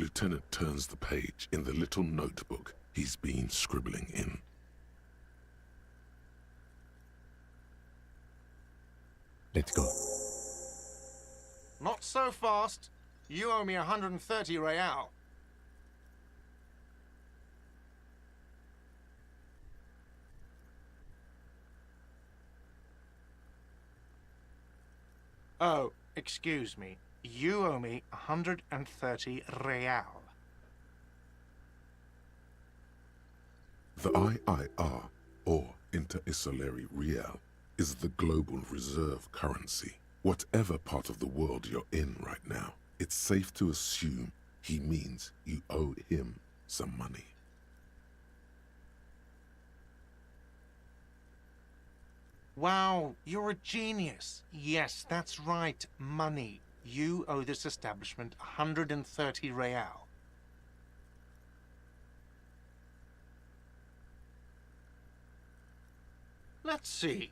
Lieutenant turns the page in the little notebook he's been scribbling in. Let's go. Not so fast. You owe me 130 real. Oh, excuse me. You owe me 130 real. The IIR, or Inter-Isolary Real, is the global reserve currency. Whatever part of the world you're in right now, it's safe to assume he means you owe him some money. Wow, you're a genius. Yes, that's right, money. You owe this establishment 130 real. Let's see.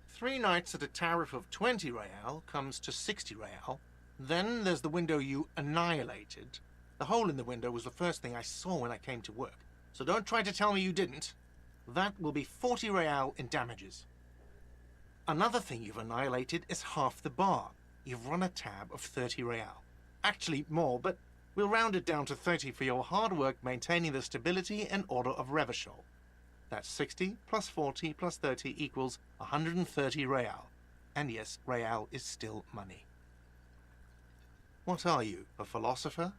3 nights at a tariff of 20 real comes to 60 real. Then there's the window you annihilated. The hole in the window was the first thing I saw when I came to work. So don't try to tell me you didn't. That will be 40 real in damages. Another thing you've annihilated is half the bar. You've run a tab of 30 real. Actually more, but we'll round it down to 30 for your hard work maintaining the stability and order of Revachol. That's 60 plus 40 plus 30 equals 130 real. And yes, real is still money. What are you, a philosopher?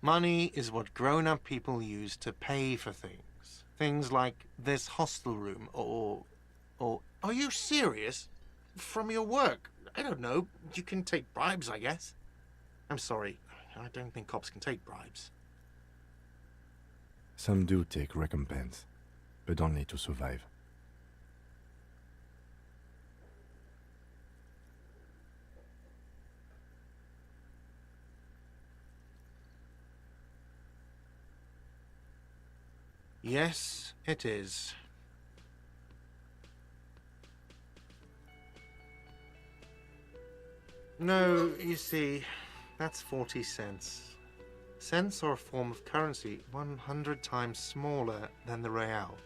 Money is what grown-up people use to pay for things. Things like this hostel room or... Are you serious? From your work? I don't know. You can take bribes, I guess. I'm sorry. I don't think cops can take bribes. Some do take recompense, but only to survive. Yes, it is. No, you see, that's 40 cents. Cents are a form of currency 100 times smaller than the real.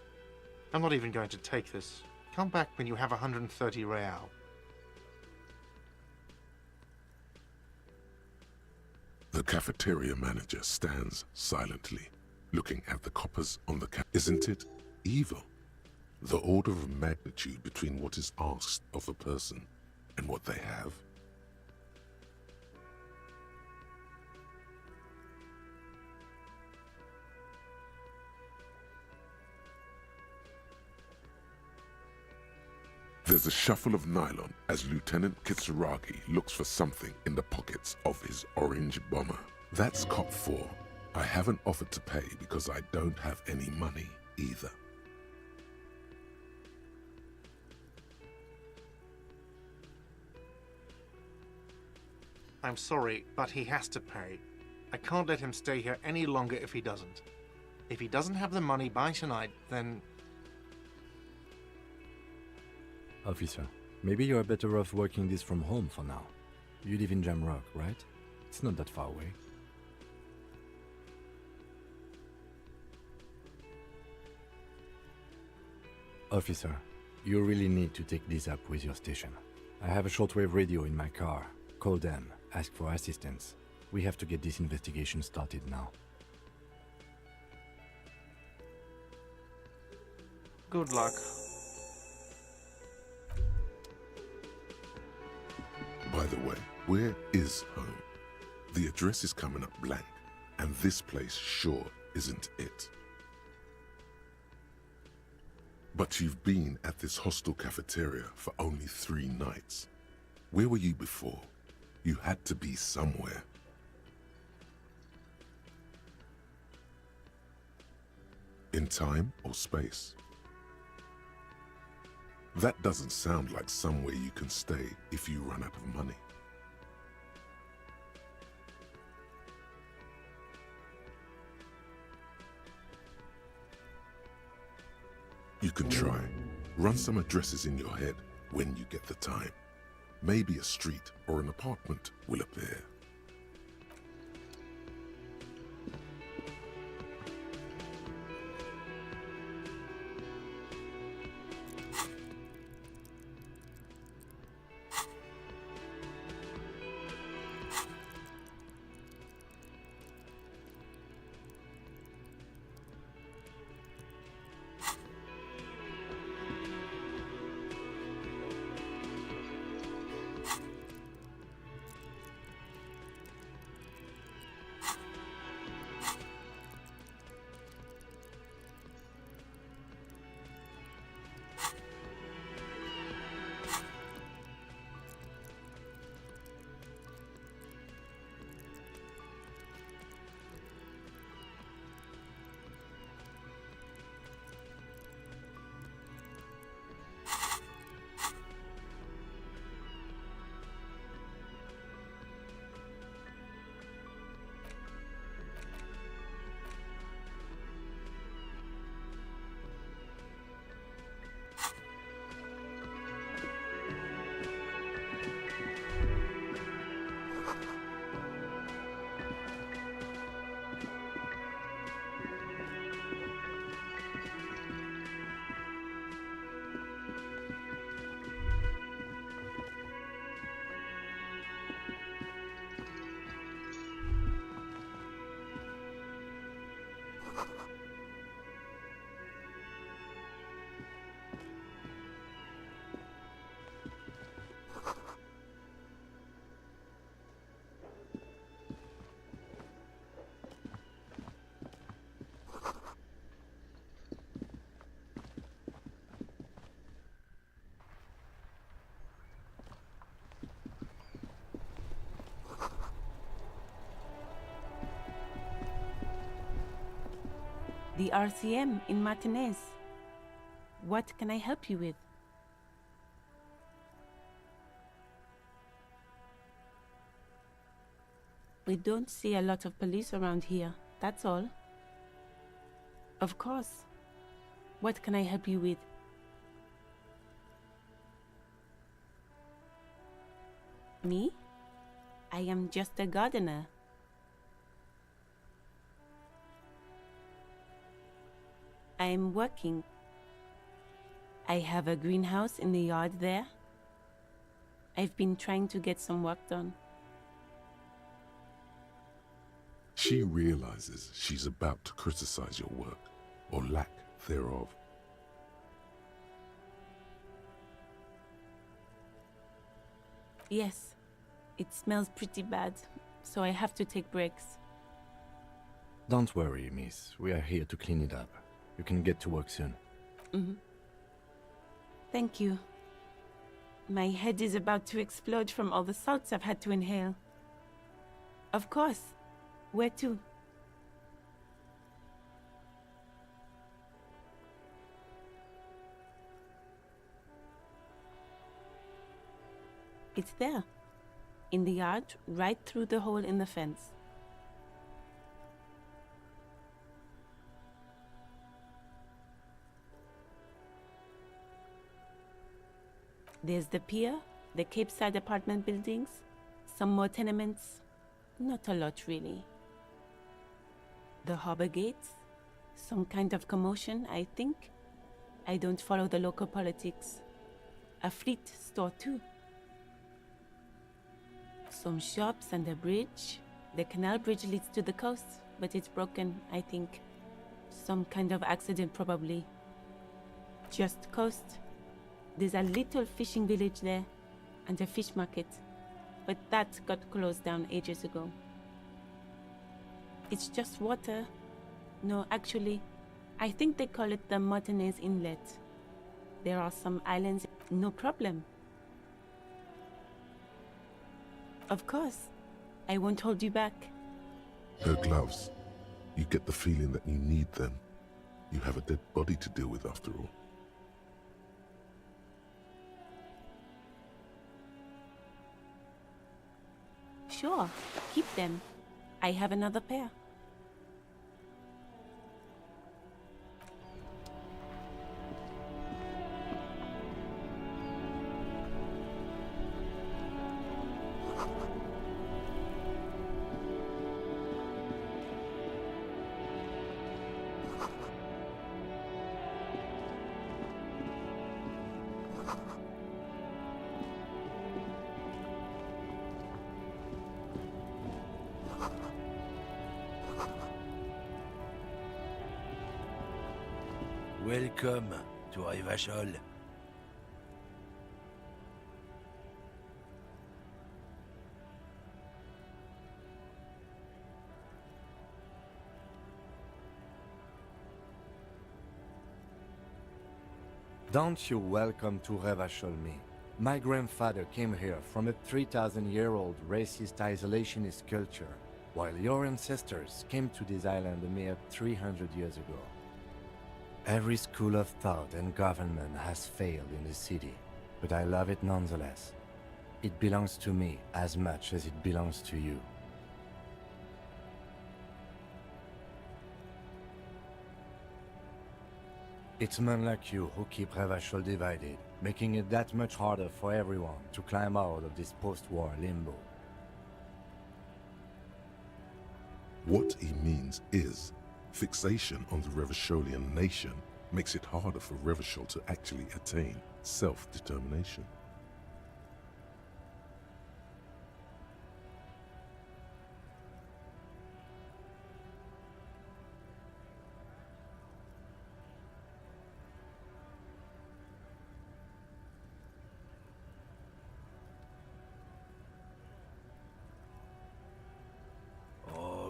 I'm not even going to take this. Come back when you have 130 real. The cafeteria manager stands silently, looking at the coppers on the Isn't it evil? The order of magnitude between what is asked of a person and what they have. There's a shuffle of nylon as Lieutenant Kitsuragi looks for something in the pockets of his orange bomber. That's cop 4. I haven't offered to pay because I don't have any money either. I'm sorry, but he has to pay. I can't let him stay here any longer if he doesn't. If he doesn't have the money by tonight, then... Officer, maybe you're better off working this from home for now. You live in Jamrock, right? It's not that far away. Officer, you really need to take this up with your station. I have a shortwave radio in my car. Call them, ask for assistance. We have to get this investigation started now. Good luck. By the way, where is home? The address is coming up blank, and this place sure isn't it. But you've been at this hostel cafeteria for only 3 nights. Where were you before? You had to be somewhere. In time or space? That doesn't sound like somewhere you can stay if you run out of money. You can try, Run some addresses in your head when you get the time. Maybe a street or an apartment will appear. The RCM in Martinez. What can I help you with? We don't see a lot of police around here, that's all. Of course. What can I help you with? Me? I am just a gardener. I am working. I have a greenhouse in the yard there. I've been trying to get some work done. She realizes she's about to criticize your work, or lack thereof. Yes, it smells pretty bad, so I have to take breaks. Don't worry, miss. We are here to clean it up. You can get to work soon. Thank you. My head is about to explode from all the salts I've had to inhale. Of course. Where to? It's there. In the yard, right through the hole in the fence. There's the pier, the Cape Side apartment buildings, some more tenements. Not a lot, really. The harbor gates, some kind of commotion, I think. I don't follow the local politics. A fleet store, too. Some shops and a bridge. The canal bridge leads to the coast, but it's broken, I think. Some kind of accident, probably. Just coast. There's a little fishing village there, and a fish market, but that got closed down ages ago. It's just water. No, actually, I think they call it the Martinez Inlet. There are some islands, no problem. Of course, I won't hold you back. Her gloves. You get the feeling that you need them. You have a dead body to deal with after all. Sure, keep them. I have another pair. Welcome to Revachol. Don't you welcome to Revachol me. My grandfather came here from a 3,000-year-old racist isolationist culture, while your ancestors came to this island a mere 300 years ago. Every school of thought and government has failed in the city, but I love it nonetheless. It belongs to me as much as it belongs to you. It's men like you who keep Revachol divided, making it that much harder for everyone to climb out of this post-war limbo. What he means is, fixation on the Revacholian nation makes it harder for Revachol to actually attain self-determination.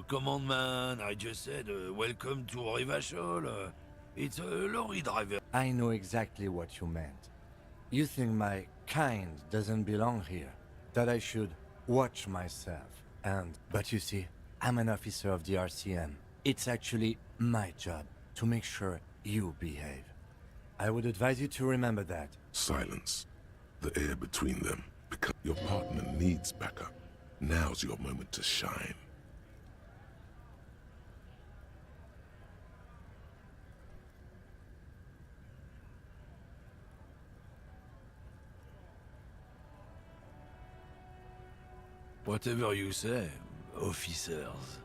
Come on, man. I just said, welcome to Revachol. It's a lorry driver. I know exactly what you meant. You think my kind doesn't belong here, that I should watch myself. But you see, I'm an officer of the RCM. It's actually my job to make sure you behave. I would advise you to remember that. Silence. The air between them, because your partner needs backup. Now's your moment to shine. Whatever you say, officers.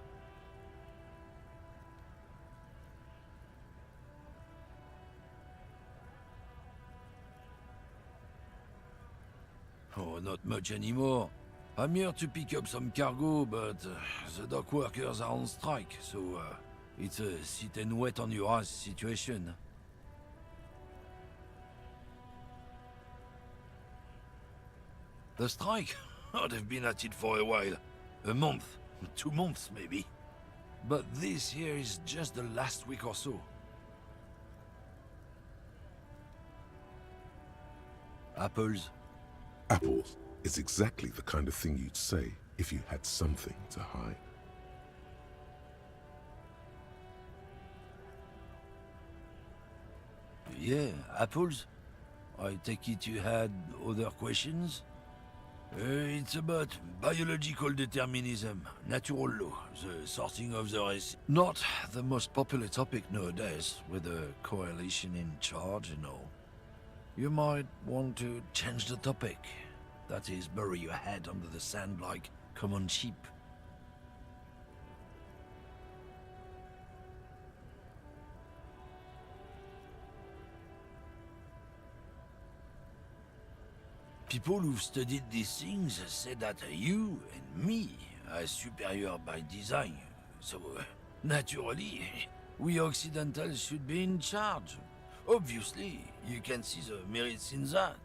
Oh, not much anymore. I'm here to pick up some cargo, but the dock workers are on strike, so it's a sit and wait on your ass situation. The strike? Oh, they've been at it for a while. A month, 2 months maybe. But this here is just the last week or so. Apples? Apples is exactly the kind of thing you'd say if you had something to hide. Yeah, apples? I take it you had other questions? It's about biological determinism, natural law, the sorting of the race. Not the most popular topic nowadays, with a coalition in charge and all. You might want to change the topic. That is, bury your head under the sand like common sheep. People who've studied these things say that you and me are superior by design. So, naturally, we Occidentals should be in charge. Obviously, you can see the merits in that.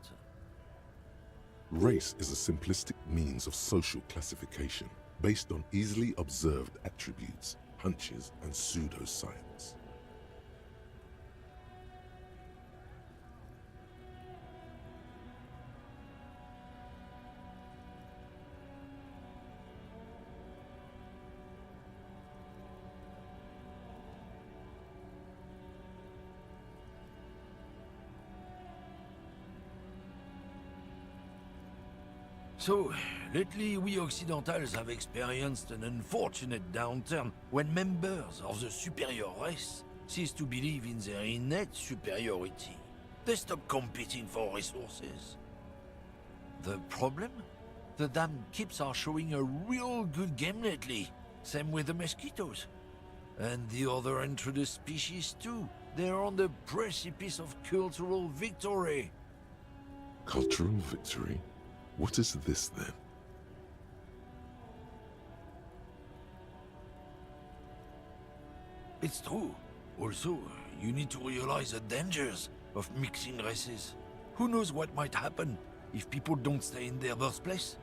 Race is a simplistic means of social classification based on easily observed attributes, hunches, and pseudoscience. So, lately we Occidentals have experienced an unfortunate downturn when members of the superior race cease to believe in their innate superiority. They stop competing for resources. The problem? The damn kips are showing a real good game lately. Same with the mosquitoes. And the other intruders species too. They're on the precipice of cultural victory. Cultural victory? What is this then? It's true. Also, you need to realize the dangers of mixing races. Who knows what might happen if people don't stay in their birthplace?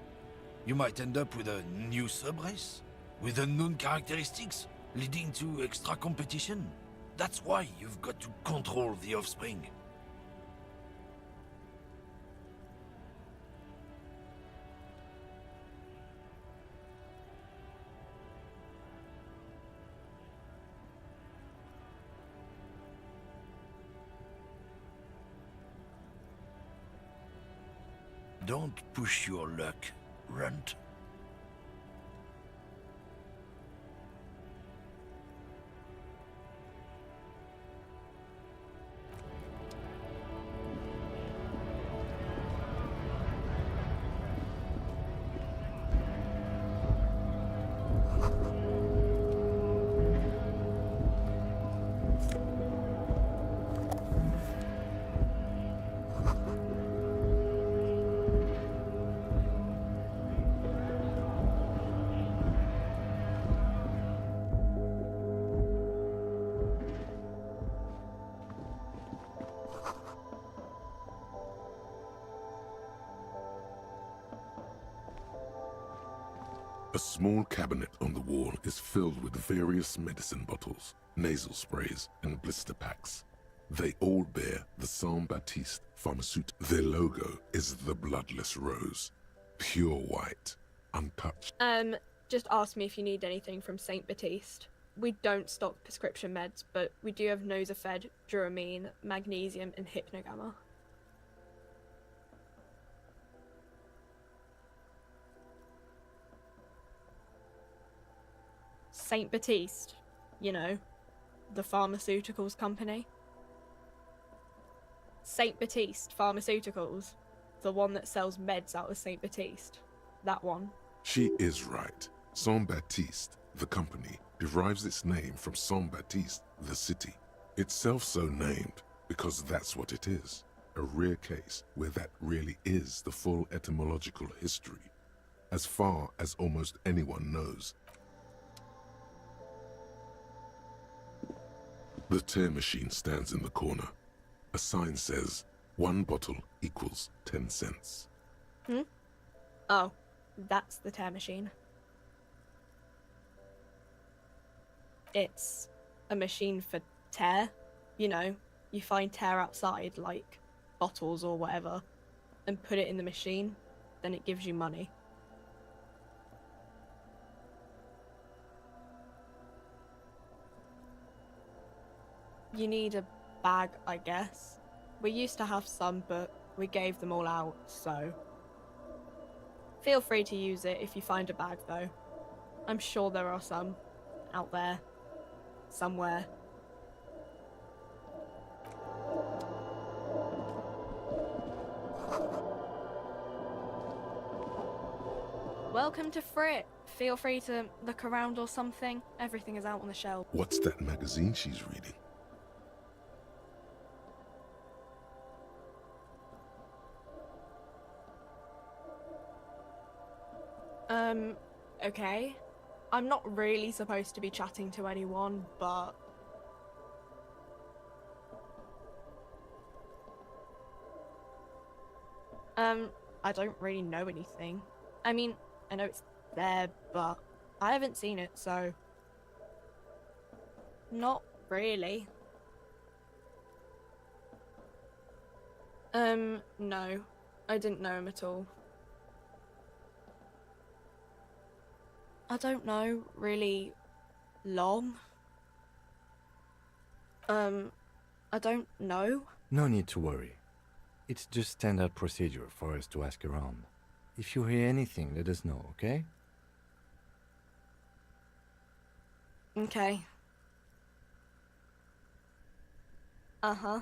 You might end up with a new sub-race, with unknown characteristics, leading to extra competition. That's why you've got to control the offspring. Don't push your luck, Runt. A small cabinet on the wall is filled with various medicine bottles, nasal sprays, and blister packs. They all bear the Saint Baptiste pharmaceutical. Their logo is the bloodless rose, pure white, untouched. Just ask me if you need anything from Saint Baptiste. We don't stock prescription meds, but we do have Nosafed, Duramine, Magnesium, and Hypnogamma. Saint Baptiste, you know, the pharmaceuticals company. Saint Baptiste Pharmaceuticals, the one that sells meds out of Saint Baptiste. That one. She is right. Saint Baptiste, the company, derives its name from Saint Baptiste, the city. Itself so named because that's what it is. A rare case where that really is the full etymological history. As far as almost anyone knows, the tear machine stands in the corner. A sign says, 1 bottle equals 10 cents. Oh, that's the tear machine. It's a machine for tear. You know, you find tear outside, like bottles or whatever, and put it in the machine, then it gives you money. You need a bag, I guess. We used to have some, but we gave them all out, so... Feel free to use it if you find a bag, though. I'm sure there are some out there, somewhere. Welcome to Frit. Feel free to look around or something. Everything is out on the shelf. What's that magazine she's reading? Okay. I'm not really supposed to be chatting to anyone, but... I don't really know anything. I mean, I know it's there, but I haven't seen it, so... Not really. No. I didn't know him at all. I don't know, really long. I don't know. No need to worry. It's just standard procedure for us to ask around. If you hear anything, let us know, okay? Okay. Uh-huh.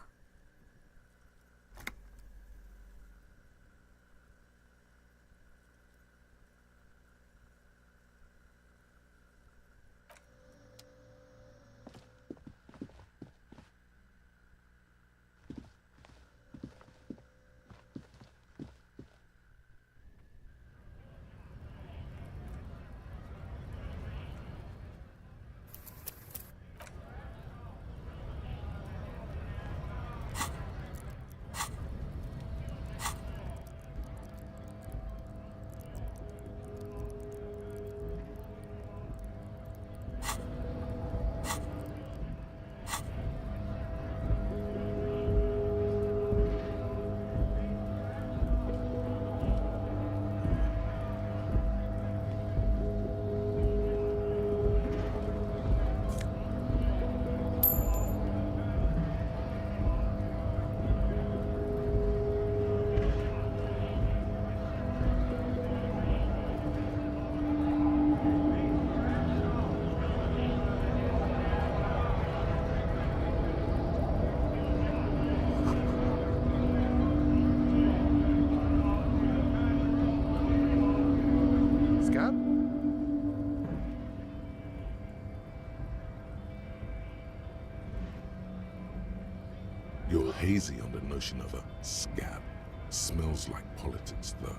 You're hazy on the notion of a scab. Smells like politics, though.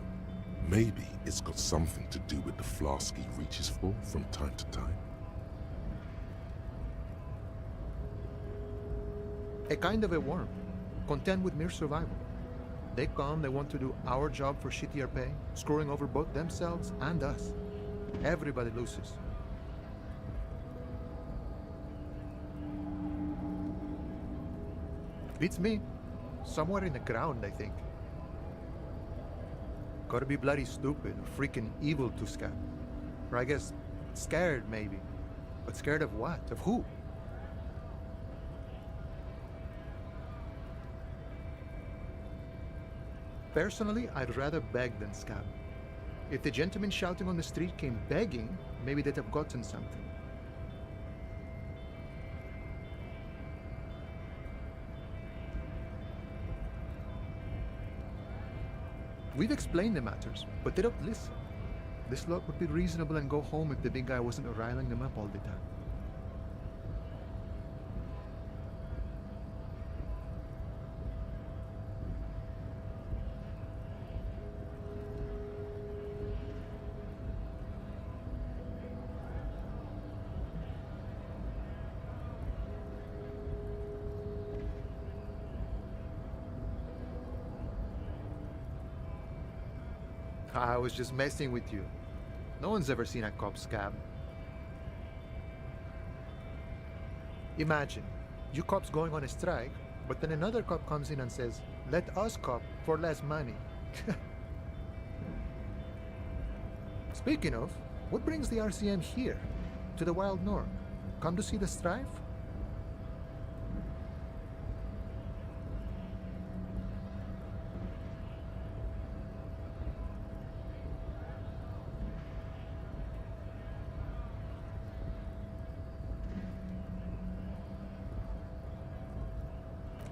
Maybe it's got something to do with the flask he reaches for from time to time. A kind of a worm, content with mere survival. They come, they want to do our job for shittier pay, screwing over both themselves and us. Everybody loses. Beats me. Somewhere in the ground, I think. Gotta be bloody stupid or freaking evil to scab. Or I guess scared, maybe. But scared of what? Of who? Personally, I'd rather beg than scab. If the gentleman shouting on the street came begging, maybe they'd have gotten something. We've explained the matters, but they don't listen. This lot would be reasonable and go home if the big guy wasn't riling them up all the time. I was just messing with you. No one's ever seen a cop scab. Imagine, you cops going on a strike, but then another cop comes in and says, "Let us cop for less money." Speaking of, what brings the RCM here, to the Wild North? Come to see the strife?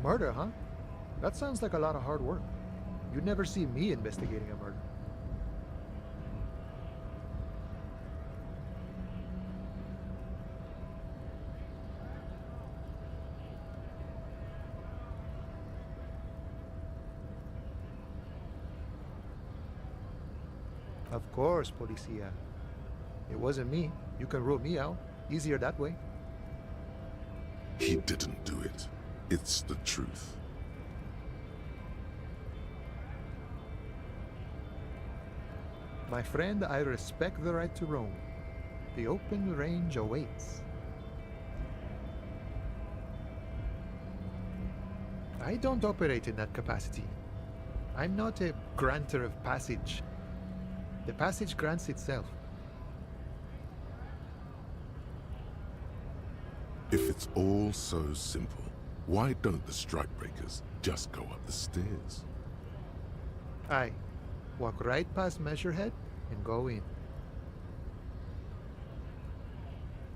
Murder, huh? That sounds like a lot of hard work. You'd never see me investigating a murder. Of course, Policia. It wasn't me. You can rule me out. Easier that way. He didn't do it. It's the truth. My friend, I respect the right to roam. The open range awaits. I don't operate in that capacity. I'm not a granter of passage. The passage grants itself. If it's all so simple, why don't the strikebreakers just go up the stairs? Aye. Walk right past Measurehead and go in.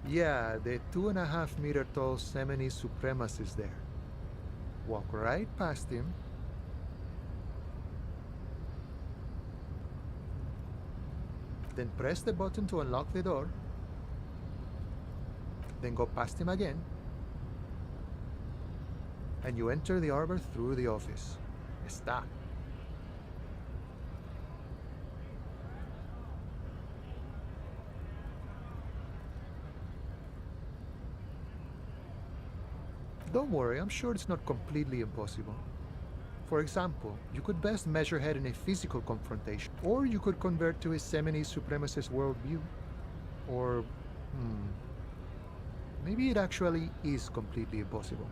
Yeah, the 2.5-meter tall Semini Supremus is there. Walk right past him. Then press the button to unlock the door. Then go past him again. And you enter the arbor through the office. Está. Don't worry, I'm sure it's not completely impossible. For example, you could best Measurehead in a physical confrontation, or you could convert to his Semini Supremacist worldview. Or, maybe it actually is completely impossible.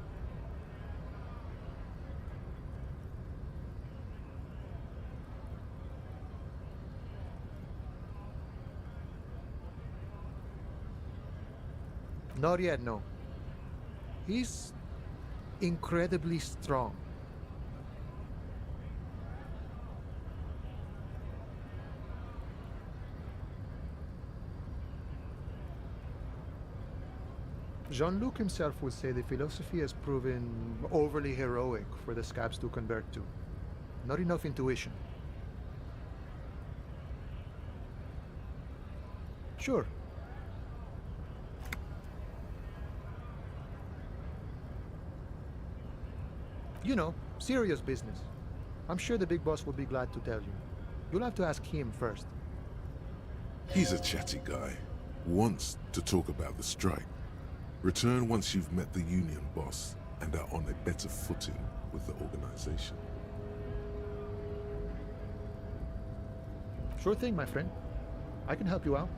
Not yet, no. He's incredibly strong. Jean-Luc himself would say the philosophy has proven overly heroic for the scabs to convert to. Not enough intuition. Sure. You know, serious business. I'm sure the big boss will be glad to tell you. You'll have to ask him first. He's a chatty guy. Wants to talk about the strike. Return once you've met the union boss and are on a better footing with the organization. Sure thing, my friend. I can help you out.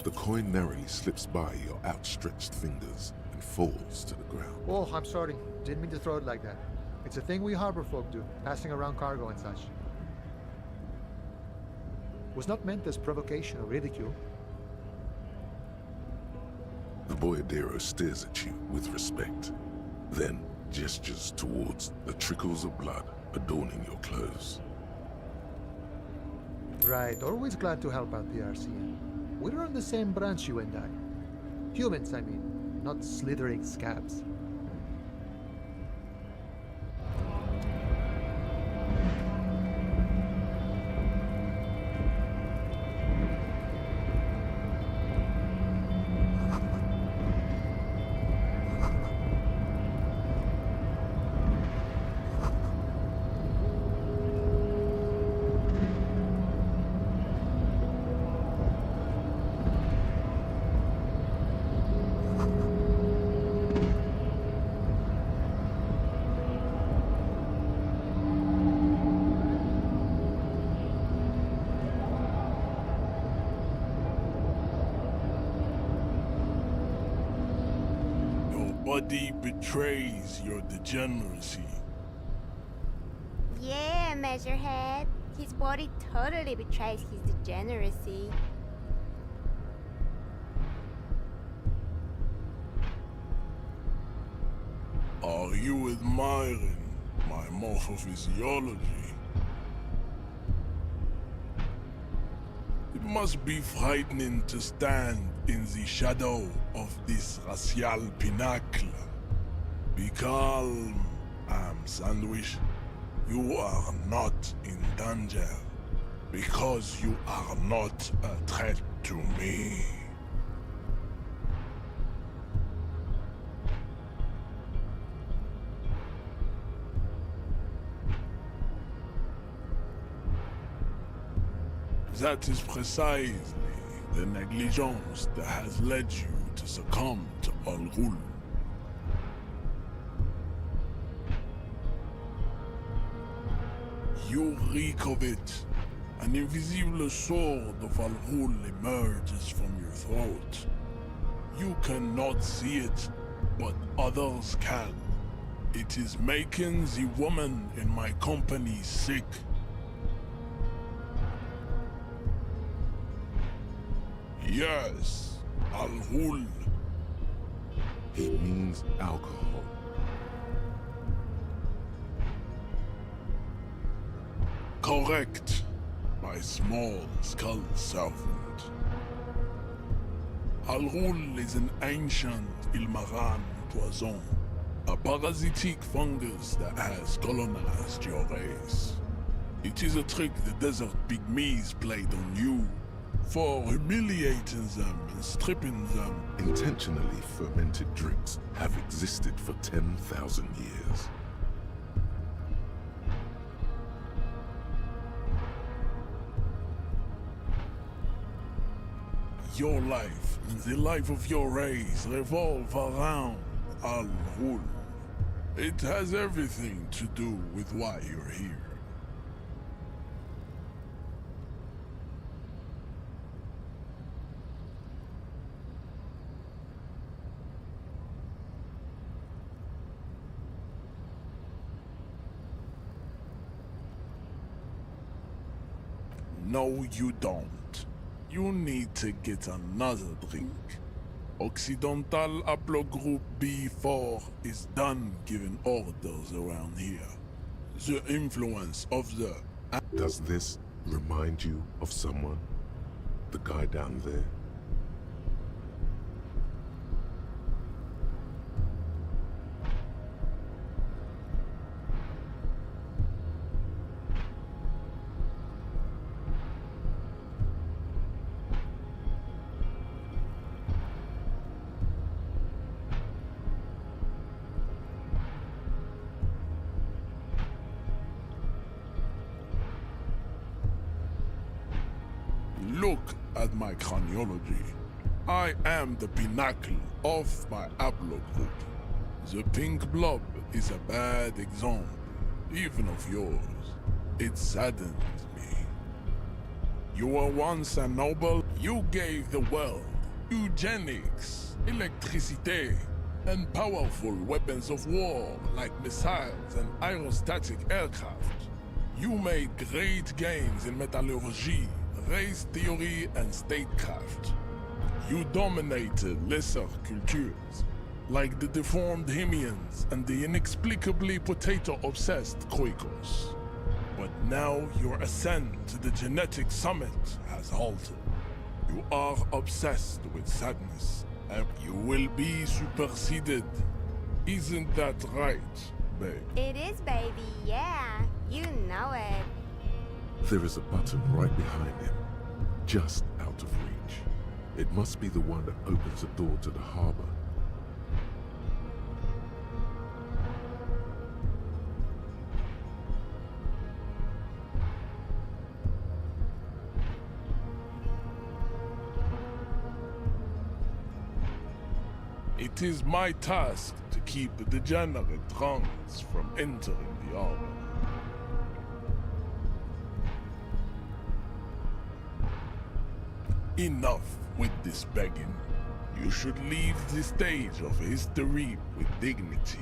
The coin narrowly slips by your outstretched fingers and falls to the ground. Oh, I'm sorry. Didn't mean to throw it like that. It's a thing we harbor folk do, passing around cargo and such. Was not meant as provocation or ridicule. The boyadero stares at you with respect, then gestures towards the trickles of blood adorning your clothes. Right, always glad to help out the RCN. We're on the same branch, you and I. Humans, I mean, not slithering scabs. Body betrays your degeneracy. Yeah, Measurehead. His body totally betrays his degeneracy. Are you admiring my morphophysiology? It must be frightening to stand in the shadow of this racial pinnacle. Be calm, Sandwich. You are not in danger, because you are not a threat to me. That is precisely the negligence that has led you to succumb to Al Ghul. You reek of it. An invisible sword of Al Ghul emerges from your throat. You cannot see it, but others can. It is making the woman in my company sick. Yes, Al Ghul. He means alcohol. Correct, my small skull servant. Al Ghul is an ancient Ilmaran poison, a parasitic fungus that has colonized your race. It is a trick the desert pygmies played on you, for humiliating them and stripping them. Intentionally fermented drinks have existed for 10,000 years. Your life and the life of your race revolve around Al Ghul. It has everything to do with why you're here. No, you don't. You need to get another drink. Occidental Haplogroup B4 is done giving orders around here. The influence of the... Does this remind you of someone? The guy down there? look at my chronology. I am the pinnacle of my haplogroup. The pink blob is a bad example, even of yours. It saddens me. You were once a noble. You gave the world eugenics, electricity, and powerful weapons of war like missiles and aerostatic aircraft. You made great gains in metallurgy, race theory, and statecraft. You dominated lesser cultures, like the deformed Hemians and the inexplicably potato-obsessed Quakers. But now your ascent to the genetic summit has halted. You are obsessed with sadness, and you will be superseded. Isn't that right, babe? It is, baby, yeah. You know it. There is a button right behind him, just out of reach. It must be the one that opens the door to the harbor. It is my task to keep the degenerate drunks from entering the harbor. Enough with this begging. You should leave the stage of history with dignity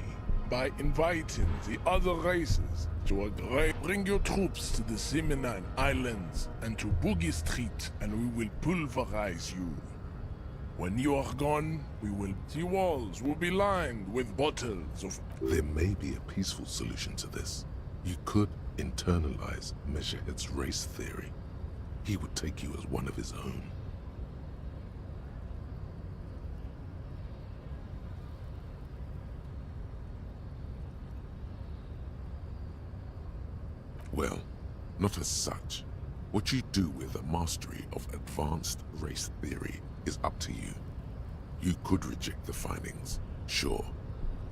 by inviting the other races to agree. Bring your troops to the Seminine Islands and to Boogie Street, and we will pulverize you. When you are gone, the walls will be lined with bottles of... There may be a peaceful solution to this. You could internalize Measurehead's race theory. He would take you as one of his own. Well, not as such. What you do with a mastery of advanced race theory is up to you. You could reject the findings, sure,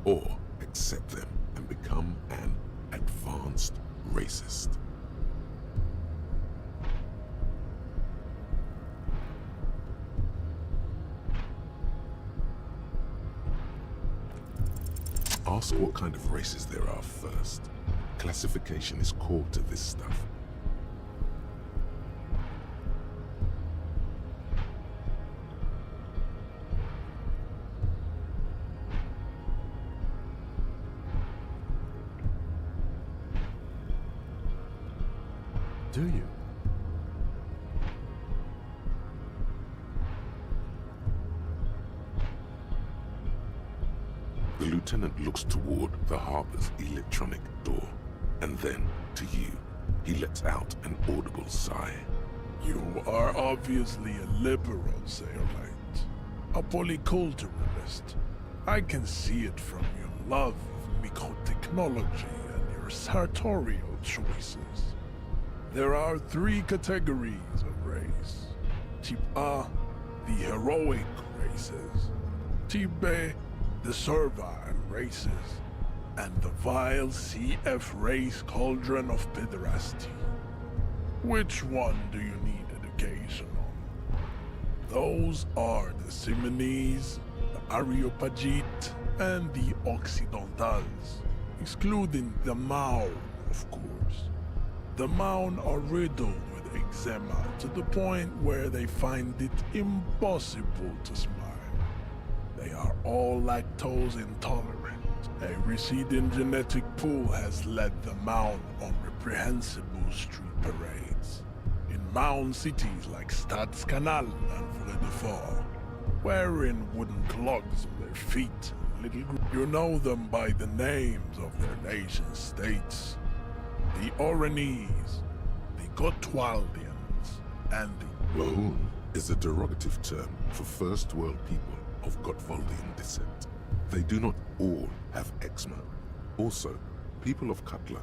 or accept them and become an advanced racist. Ask what kind of races there are first. Classification is core to this stuff. Do you? The lieutenant looks toward the harbor's electronic door, and then, to you, he lets out an audible sigh. You are obviously a liberal, Sailite. A polyculturalist. I can see it from your love of microtechnology and your sartorial choices. There are 3 categories of race. Type A, the heroic races. Type B, the servile races. And the vile CF race cauldron of pederasty. Which one do you need education on? Those are the Simonese, the Areopagite, and the Occidentals, excluding the Mao, of course. The Maun are riddled with eczema to the point where they find it impossible to smile. They are all lactose intolerant. A receding genetic pool has led the Maun on reprehensible street parades. In Maun cities like Stadskanal and Vredefort, wearing wooden clogs on their feet, you know them by the names of their nation states. The Oranese, the Gotwaldians, and the... Mahun is a derogative term for first world people of Gotwaldian descent. They do not all have eczema. Also, people of Cutler,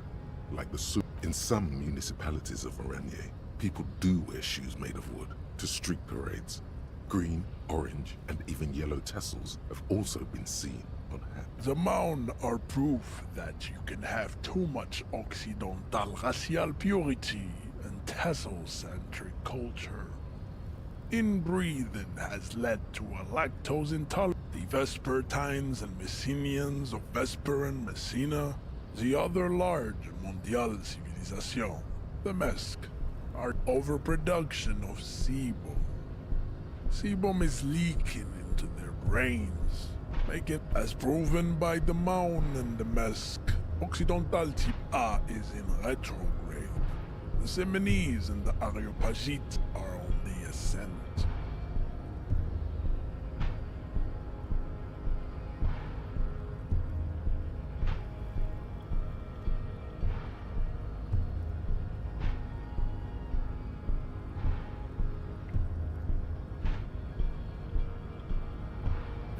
like the Su... In some municipalities of Oranje, people do wear shoes made of wood to street parades. Green, orange, and even yellow tassels have also been seen on hats. The Maun are proof that you can have too much Occidental racial purity and tassel-centric culture. Inbreeding has led to a lactose intolerance. The Vespertines and Messenians of Vesper and Messina, the other large mondial civilization, the Mesk, are overproduction of sebum. Sebum is leaking into their brains, making, as proven by the Maun and the Mesk, Occidental type A is in retrograde. The Seminese and the Areopagites are on the ascent.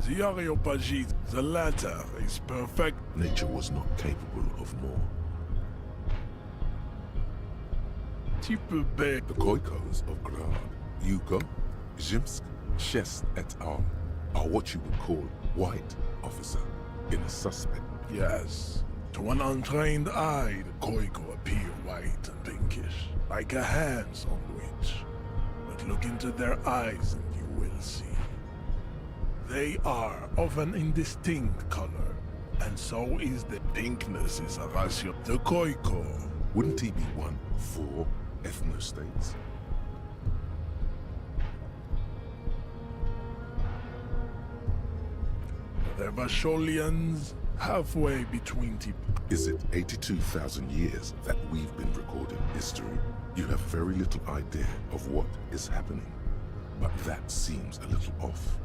The Areopagite, the latter, is perfect. Nature was not capable of more. Type B. The Khoikos of Grad, Yugo, Zhimsk, Shest et al. Are what you would call white, officer, in a suspect. Yes. To an untrained eye, the Khoiko appear white and pinkish, like a hand sandwich. But look into their eyes and you will see. They are of an indistinct color, and so is the pinkness is a ratio. The Khoiko. Wouldn't he be one for ethnostates? The Vasholians, halfway between Is it 82,000 years that we've been recording history? You have very little idea of what is happening, but that seems a little off.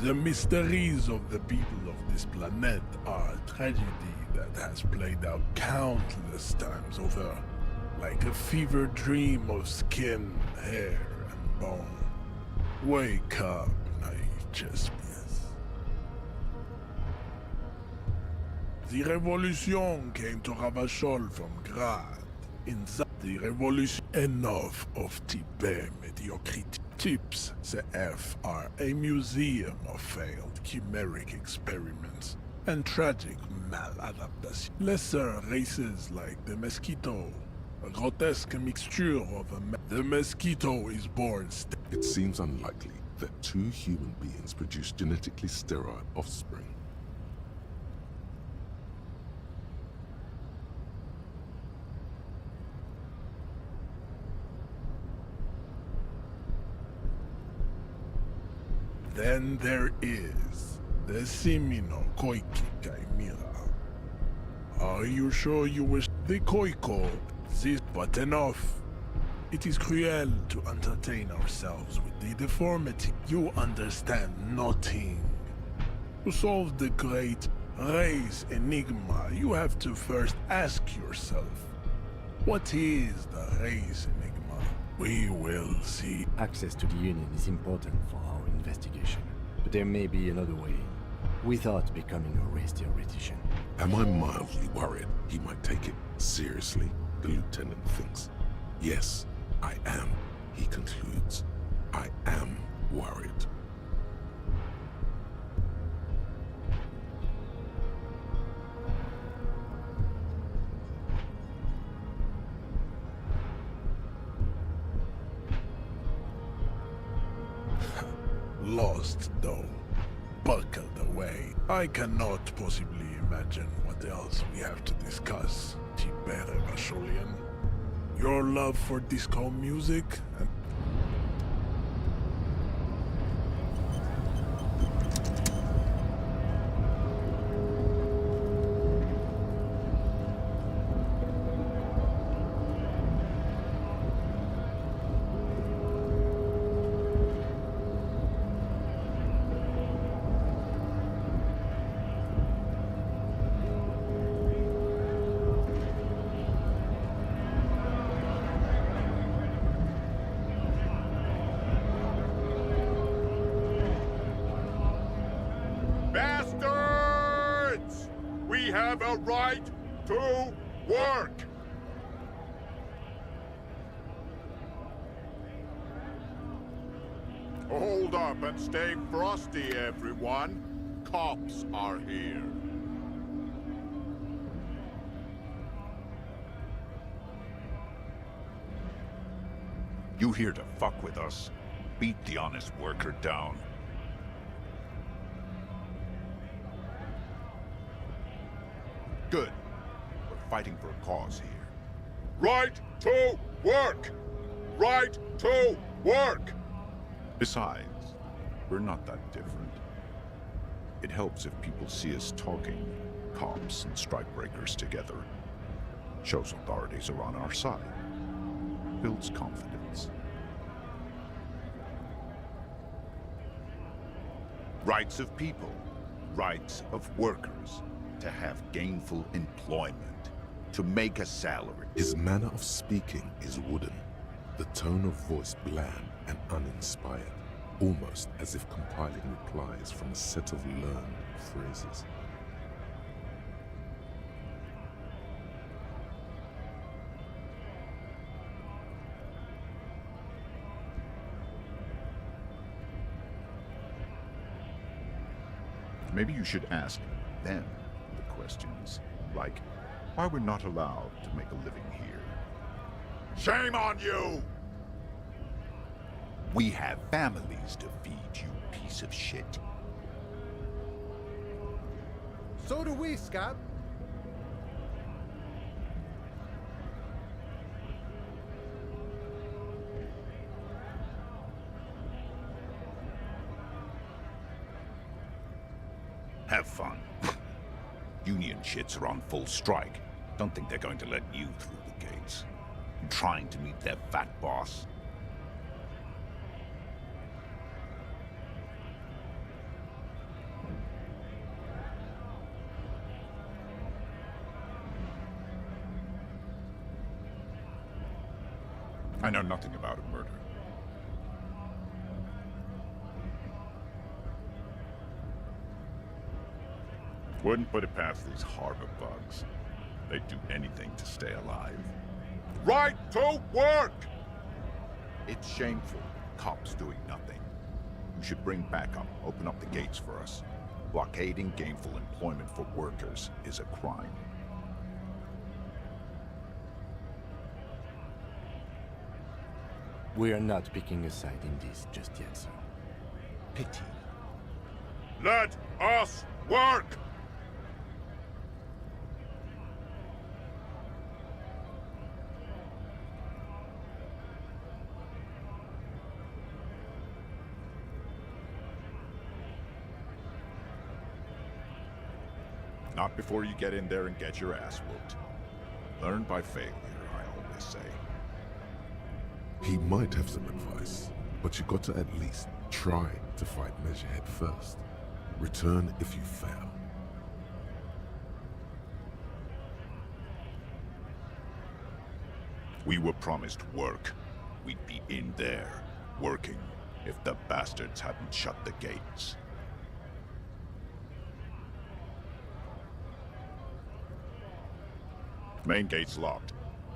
The mysteries of the people of this planet are a tragedy that has played out countless times over, like a fever dream of skin, hair, and bone. Wake up, naive chess. The revolution came to Ravachol from Grad. In the revolution, enough of Tibet mediocrity. Tips, the F, are a museum of failed chimeric experiments and tragic maladaptation. Lesser races like the mosquito, a grotesque mixture of the mosquito is born. It seems unlikely that two human beings produce genetically sterile offspring. Then there is the Semino Koiki Chimera. Are you sure you wish the Koiko this but enough? It is cruel to entertain ourselves with the deformity. You understand nothing. To solve the great race enigma, you have to first ask yourself, what is the race enigma? We will see. Access to the Union is important for our investigation, but there may be another way without becoming a race theoretician. Am I mildly worried he might take it seriously? The lieutenant thinks. Yes, I am, he concludes. I am worried. Lost, though. Buckled away. I cannot possibly imagine what else we have to discuss, Tibere Vasholian. Your love for disco music and Bastards! We have a right to work! Hold up and stay frosty, everyone. Cops are here. You here to fuck with us? Beat the honest worker down. Good. We're fighting for a cause here. Right to work! Right to work! Besides, we're not that different. It helps if people see us talking, cops and strikebreakers together. Shows authorities are on our side. Builds confidence. Rights of people. Rights of workers. To have gainful employment. To make a salary. His manner of speaking is wooden, the tone of voice bland and uninspired, almost as if compiling replies from a set of learned phrases. Maybe you should ask them the questions, like why we're not allowed to make a living here. Shame on you! We have families to feed, you piece of shit. So do we, Scab. Have fun. Union shits are on full strike. Don't think they're going to let you through the gates. You trying to meet their fat boss? I know nothing about a murder. Wouldn't put it past these harbor bugs. They'd do anything to stay alive. Right to work! It's shameful. Cops doing nothing. You should bring backup. Open up the gates for us. Blockading gainful employment for workers is a crime. We are not picking a side in this just yet, sir. Pity. Let us work! Not before you get in there and get your ass whooped. Learn by failure, I always say. He might have some advice, but you got to at least try to fight Measurehead first. Return if you fail. We were promised work. We'd be in there, working, if the bastards hadn't shut the gates. Main gate's locked.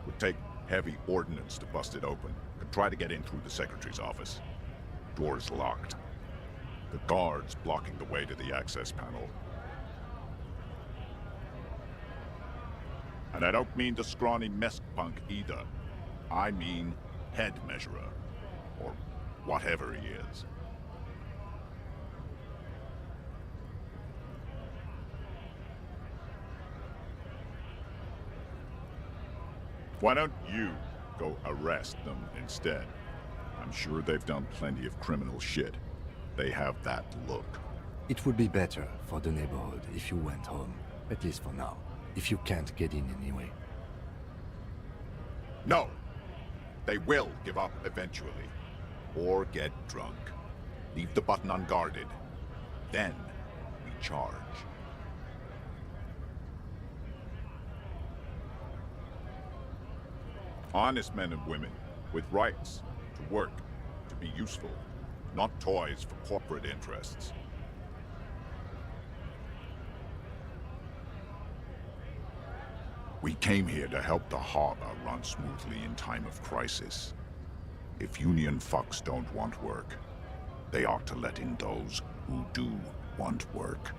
Would take heavy ordnance to bust it open. Could try to get in through the secretary's office. Door's locked. The guard's blocking the way to the access panel. And I don't mean the scrawny mess punk either. I mean head measurer. Or whatever he is. Why don't you go arrest them instead? I'm sure they've done plenty of criminal shit. They have that look. It would be better for the neighborhood if you went home, at least for now, if you can't get in anyway. No! They will give up eventually. Or get drunk. Leave the button unguarded. Then we charge. Honest men and women, with rights, to work, to be useful, not toys for corporate interests. We came here to help the harbor run smoothly in time of crisis. If Union fucks don't want work, They ought to let in those who do want work.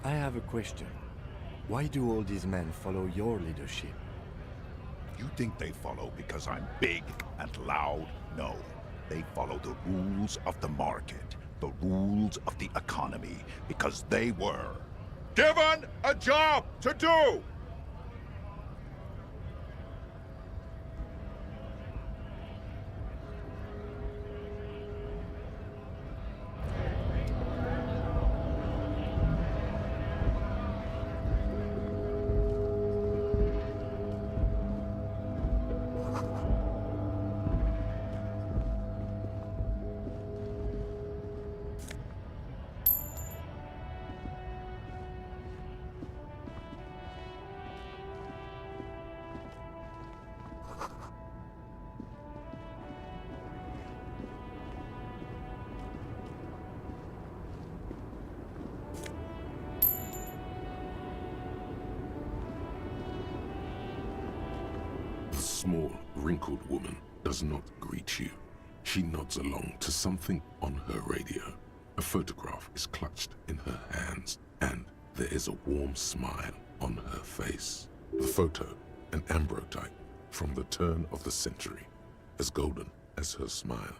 I have a question. Why do all these men follow your leadership? You think they follow because I'm big and loud? No. They follow the rules of the market, the rules of the economy, because they were given a job to do! The small, wrinkled woman does not greet you. She nods along to something on her radio. A photograph is clutched in her hands, and there is a warm smile on her face. The photo, an ambrotype from the turn of the century, as golden as her smile.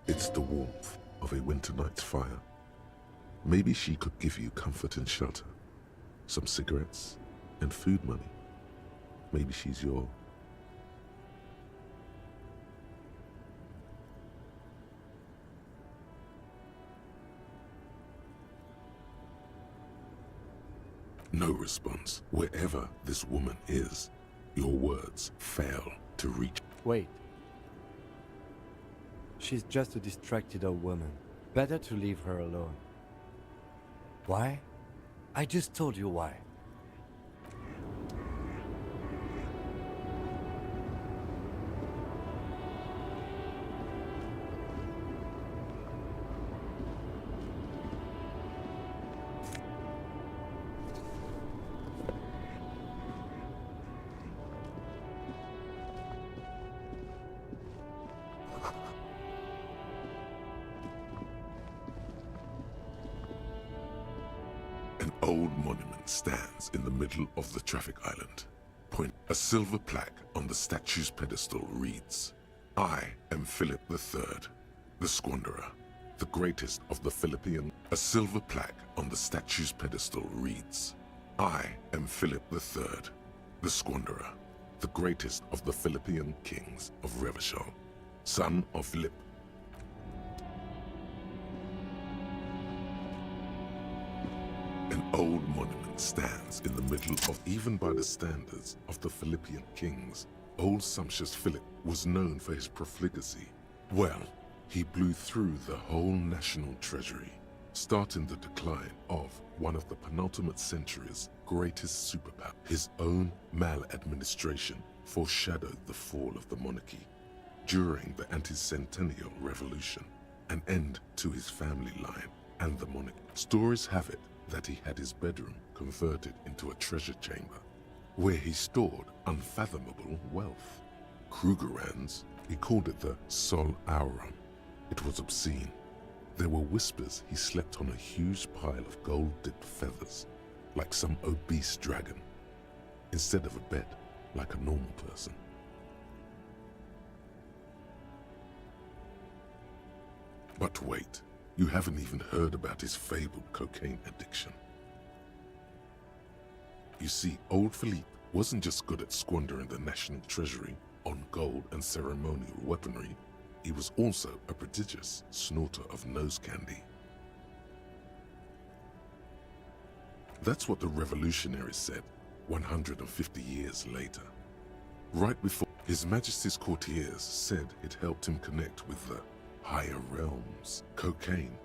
It's the warmth of a winter night's fire. Maybe she could give you comfort and shelter, some cigarettes and food money. Maybe she's your... No response. Wherever this woman is, your words fail to reach. Wait. She's just a distracted old woman. Better to leave her alone. Why? I just told you why. An old monument stands in the middle of the traffic island. A silver plaque on the statue's pedestal reads, "I am Philip III, the Squanderer, the greatest of the Philippian." A silver plaque on the statue's pedestal reads, "I am Philip III, the Squanderer, the greatest of the Philippian kings of Revachol, son of Philip." An old monument stands in the middle of, even by the standards of the Philippian kings, old sumptuous Philip was known for his profligacy. Well, he blew through the whole national treasury, starting the decline of one of the penultimate century's greatest superpowers. His own maladministration foreshadowed the fall of the monarchy. During the anti-centennial revolution, an end to his family line and the monarchy. Stories have it that he had his bedroom converted into a treasure chamber, where he stored unfathomable wealth. Krugerrands, he called it the Sol Aurum. It was obscene. There were whispers he slept on a huge pile of gold-dipped feathers, like some obese dragon, instead of a bed, like a normal person. But wait. You haven't even heard about his fabled cocaine addiction. You see, old Philippe wasn't just good at squandering the national treasury on gold and ceremonial weaponry, he was also a prodigious snorter of nose candy. That's what the revolutionaries said 150 years later. Right before, His Majesty's courtiers said it helped him connect with the higher realms. Cocaine.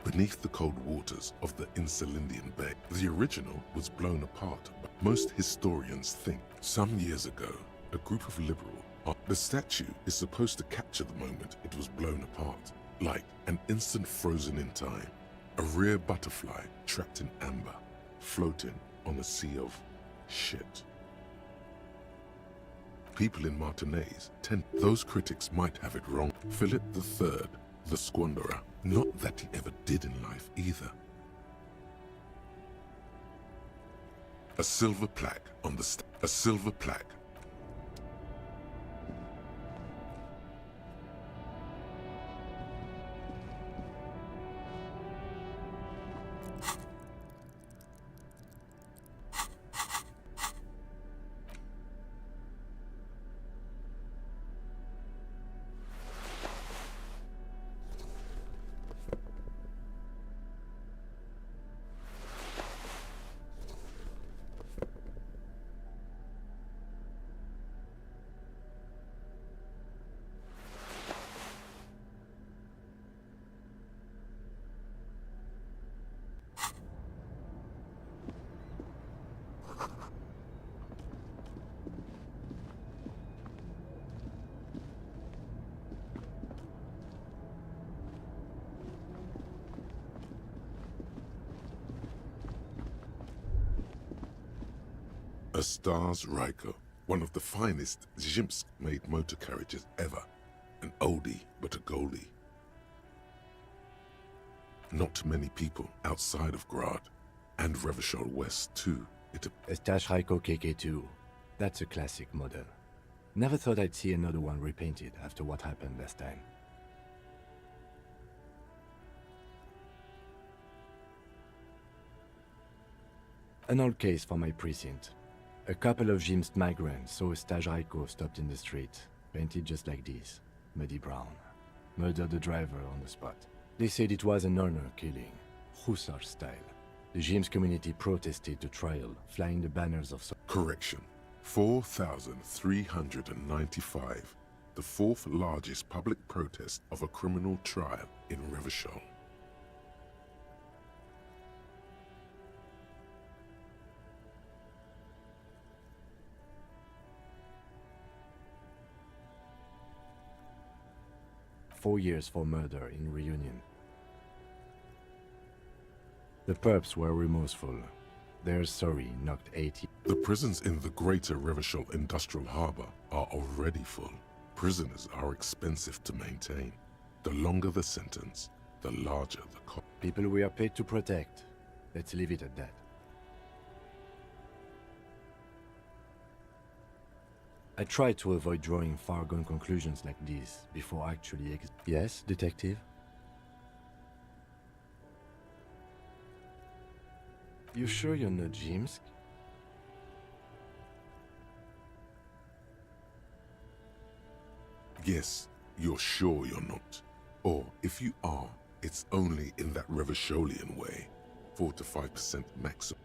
Beneath the cold waters of the Insulindian Bay, the original was blown apart. But most historians think some years ago, a group of liberals. The statue is supposed to capture the moment it was blown apart, like an instant frozen in time, a rare butterfly trapped in amber, floating on a sea of shit. People in Martinez tend... Those critics might have it wrong. Philip III, the squanderer. Not that he ever did in life either. A silver plaque on the... A silver plaque. A Stars Ryko, one of the finest Zhimsk-made motor carriages ever. An oldie, but a goldie. Not many people outside of Grad, and Revachol West too. A Stas Ryko KK2. That's a classic model. Never thought I'd see another one repainted after what happened last time. An old case for my precinct. A couple of Zhimsk migrants saw a Stas Ryko stopped in the street, painted just like this, muddy brown. Murdered the driver on the spot. They said it was an honor killing, Hussar style. The Zhimsk community protested the trial, flying the banners of... Correction. 4,395. The fourth largest public protest of a criminal trial in Revachol. Four years for murder in Reunion. The perps were remorseful. Their sorry knocked 80. The prisons in the greater Revachol Industrial Harbor are already full. Prisoners are expensive to maintain. The longer the sentence, the larger the cost. People we are paid to protect. Let's leave it at that. I try to avoid drawing far-gone conclusions like these before actually Yes, detective? You sure you're not Zhimsk? Yes, you're sure you're not. Or if you are, it's only in that Revacholian way. 4 to 5% maximum.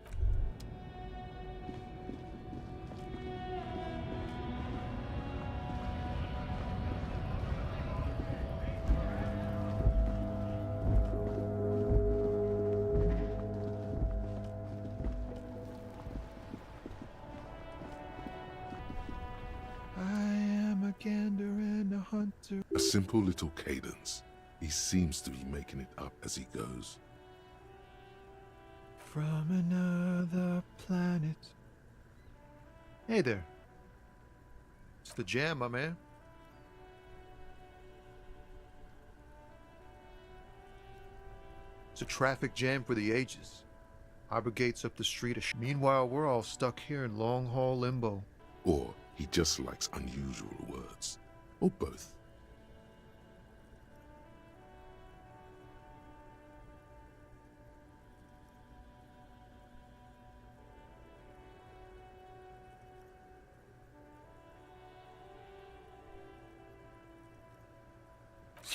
A simple little cadence. He seems to be making it up as he goes. From another planet. Hey there. It's the jam, my man. It's a traffic jam for the ages. Harbor gates up the street. Meanwhile, we're all stuck here in long-haul limbo. Or he just likes unusual words. Or both.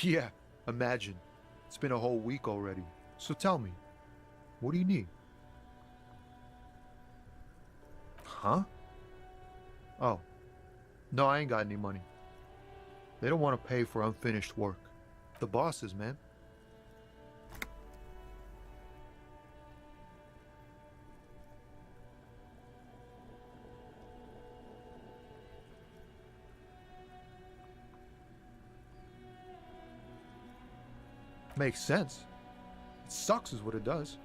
Yeah, imagine. It's been a whole week already. So tell me, what do you need? Huh? Oh. No, I ain't got any money. They don't want to pay for unfinished work. The bosses, man. Makes sense. It sucks is what it does.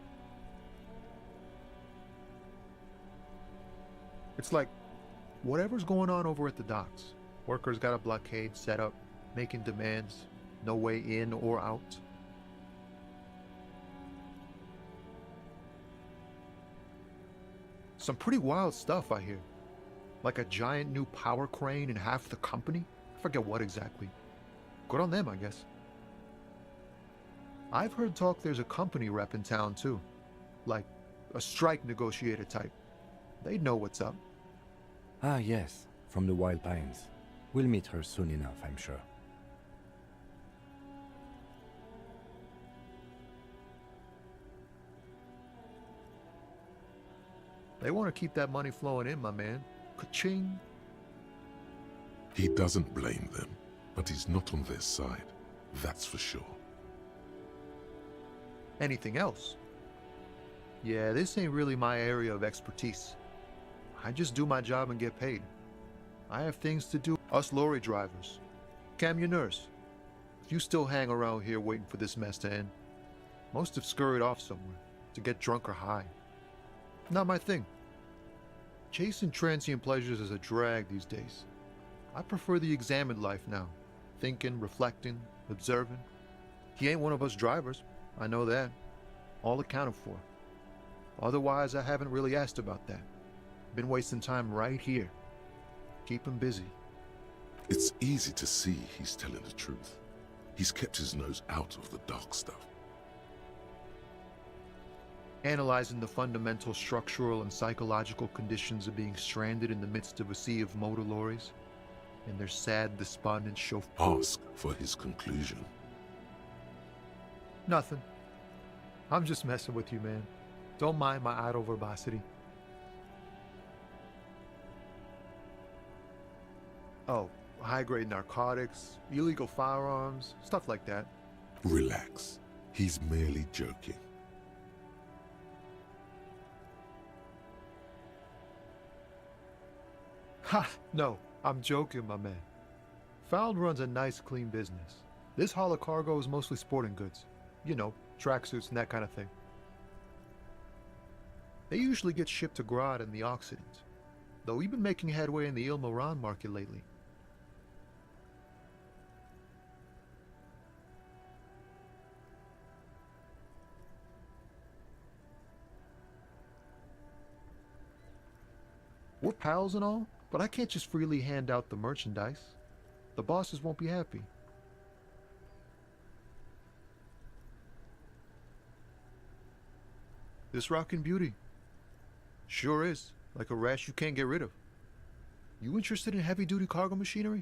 Whatever's going on over at the docks. Workers got a blockade set up, making demands, no way in or out. Some pretty wild stuff, I hear. Like a giant new power crane in half the company? I forget what exactly. Good on them, I guess. I've heard talk there's a company rep in town too. Like a strike negotiator type. They'd know what's up. Ah, yes, from the Wild Pines. We'll meet her soon enough, I'm sure. They want to keep that money flowing in, my man. Ka-ching. He doesn't blame them, but he's not on their side. That's for sure. Anything else? Yeah, this ain't really my area of expertise. I just do my job and get paid. I have things to do. Us lorry drivers. Camionneurs. If you still hang around here waiting for this mess to end, most have scurried off somewhere to get drunk or high. Not my thing. Chasing transient pleasures is a drag these days. I prefer the examined life now. Thinking, reflecting, observing. He ain't one of us drivers. I know that. All accounted for. Otherwise, I haven't really asked about that. Been wasting time right here. Keep him busy. It's easy to see he's telling the truth. He's kept his nose out of the dark stuff. Analyzing the fundamental structural and psychological conditions of being stranded in the midst of a sea of motor lorries and their sad, despondent chauffeur. Ask for his conclusion. Nothing. I'm just messing with you, man. Don't mind my idle verbosity. Oh, high-grade narcotics, illegal firearms, stuff like that. Relax. He's merely joking. Ha! No, I'm joking, my man. Found runs a nice, clean business. This haul of cargo is mostly sporting goods. You know, tracksuits and that kind of thing. They usually get shipped to Grodd in the Occident, though we've been making headway in the Il-Moran market lately. We're pals and all, but I can't just freely hand out the merchandise. The bosses won't be happy. This rockin' beauty. Sure is, like a rash you can't get rid of. You interested in heavy-duty cargo machinery?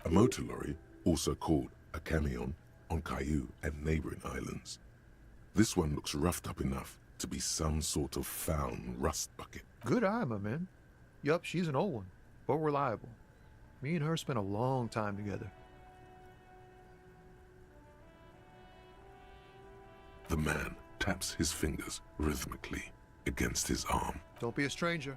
A motor lorry, also called a camion, on Caillou and neighboring islands. This one looks roughed up enough to be some sort of found rust bucket. Good eye, my man. Yup, she's an old one, but reliable. Me and her spent a long time together. The man taps his fingers rhythmically against his arm. Don't be a stranger.